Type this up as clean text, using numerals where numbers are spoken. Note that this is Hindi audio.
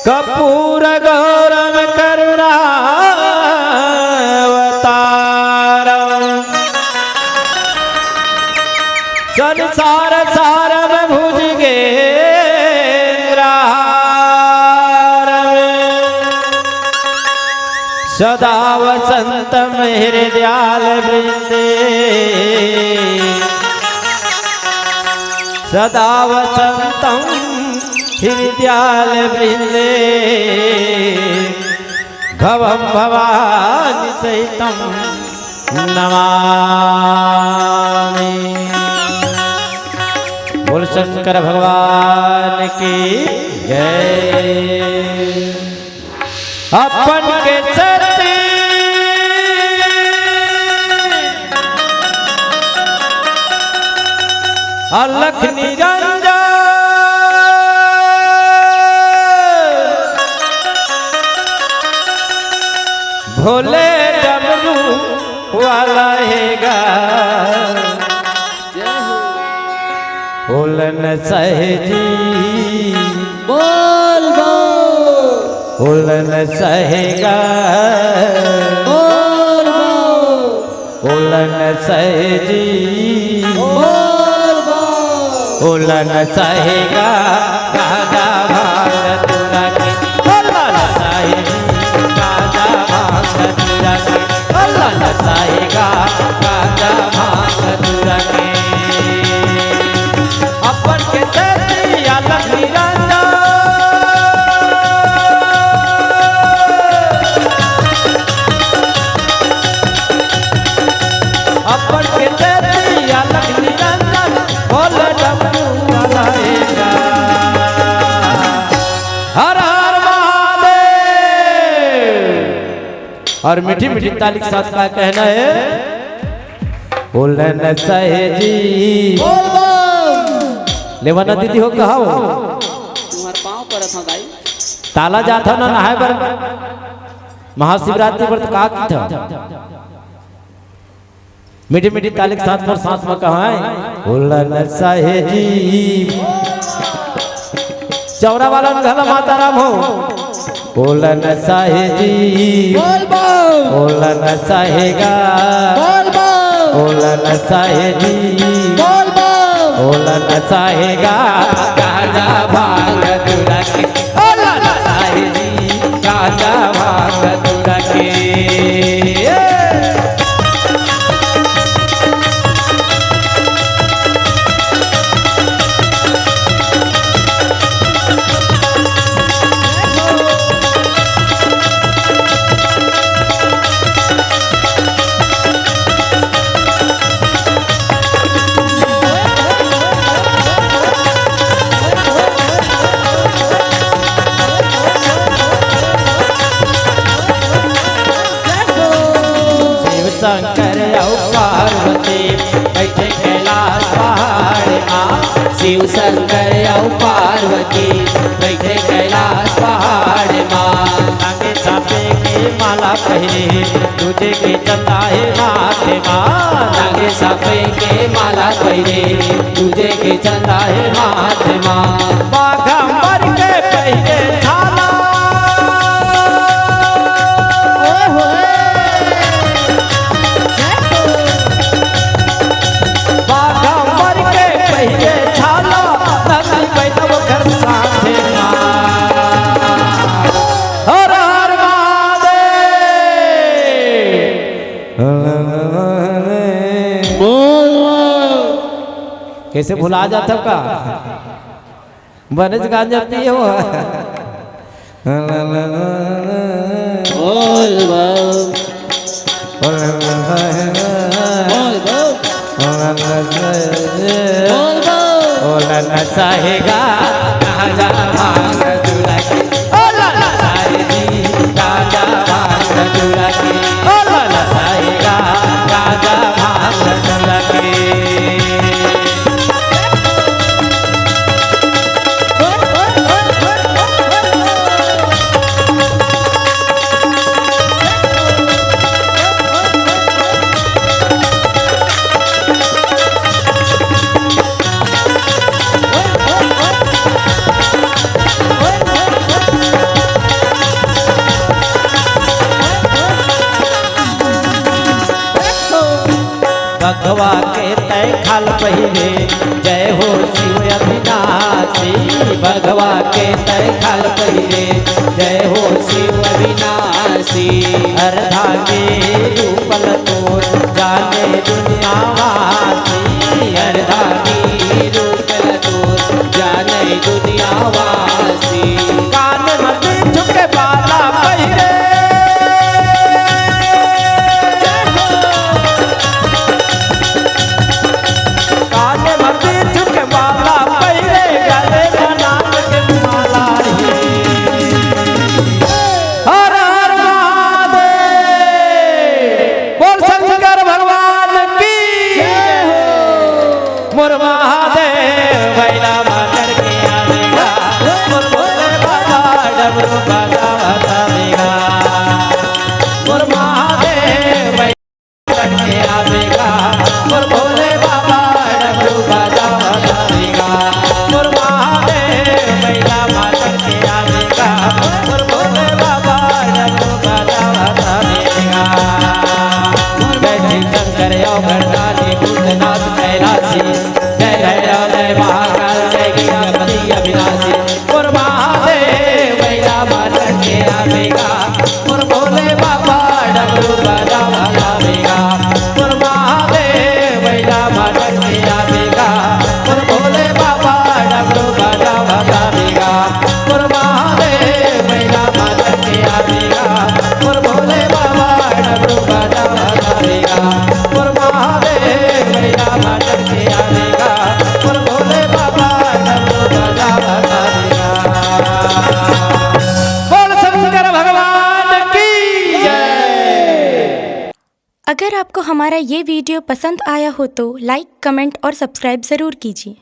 कपूर गौरम करुणावतारम संसार सारम भुजगेन्द्रहारम सदा वसंतम हृदयाल वृंदे सदा वसंतम हृदयाल वृंदे भवं भवानि सहितं नमामि। बोल शंकर भगवान की जय। अपन के सती अलख निरंजन भोले डमरू वाला हैगा बोलन सहजी बोल बोल बोलन सहेगा बोल बोलन सहजी बोल बोलन सहेगा गाजा भाग तुरा के बोलन सहजी गाजा भाग तुरा के बोलन सहेगा गाजा भाग तुरा के अपन के तेरिया लखनी राजा अपन के तेरिया लखनी राजा बोल डमरू वाला हैगा। हर हर महादेव। और मीठी मीठी ताली के साथ का कहना है बोलन सहजी लेवाना दीदी हो कहा हो तुम्हारे पाँव पर था गाई ताला जाता ना नहाए पर महाशिवरात्रि व्रत कहा की था मीठी मीठी ताली के साथ पर साथ में कहा है बोलन सहजी चौरा वाला घला माता राम हो बोलन सहजी बोलन सहेगा बोलन सहजी बोलन सहेगा गाजा भाग तुरा के बोलन सहेजी गाजा भाग तुरा के। शंकर और पार्वती बैठे कैलाश पहाड़ माँ शिव शंकर और पार्वती बैठे कैलाश पहाड़ माँ नागे छापे के माला पहने तुझे के चंदा है माथे माँ नागे सापे के माला पहरे तुझे के चंदा है माथे माँ बाघंबर के पहले थाला बाघंबर के पहले थाला नदी बैठब घर साथे माँ। हर हर महादेव। कैसे भुला जाता का बनज गान जाती है वो बोल बोल बोल बोलन सहेगा गाजा भाग तुरा के बोलन सहेगी गाजा भाग तुरा के बोलन सहेगा गाजा भाग तुरा के। तय खाल पहिरे जय हो शिव अविनाशी अर्धांगी रूपल तोर जाने दुनिया वासी अर्धांगी रूपल तोर जाने दुनिया वासी कान मत झुके बाला पहिरे कान मत झुके बाला पहिरे गले बनान के माला हर हर महादेव बोल शंकर भगवान की मोर महादेव भैला मातर के आवेगा मोर भोले बाबा डमरू बजावता देगा मोर महादेव भैला के आवेगा मोर भोले बाबा डमरू बजावता देगा मोर महादेव भैला मातर के आवेगा मोर भोले बाबा डमरू बजावता देगा जय शिव शंकर अवघड़दानी भूतनाथ कैलासी जय भैरव जय महाकाल जय गणपति अविनाशी मोर महादेव भैया मातर के आवेगा मोर भोले बाबा डमरू बजावा लावेगा मोर महादेव भैया मातर के आवेगा मोर भोले बाबा डमरू बजावा लावेगा मोर महादेव भैया मातर के आवेगा मोर भोले बाबा डमरू बजावा लावेगा मोर महादेव भैया मातर के आवेगा मोर भोले बाबा डमरू बजावा लावेगा बोल शंकर भगवान की जय। अगर आपको हमारा ये वीडियो पसंद आया हो तो लाइक, कमेंट और सब्सक्राइब ज़रूर कीजिए।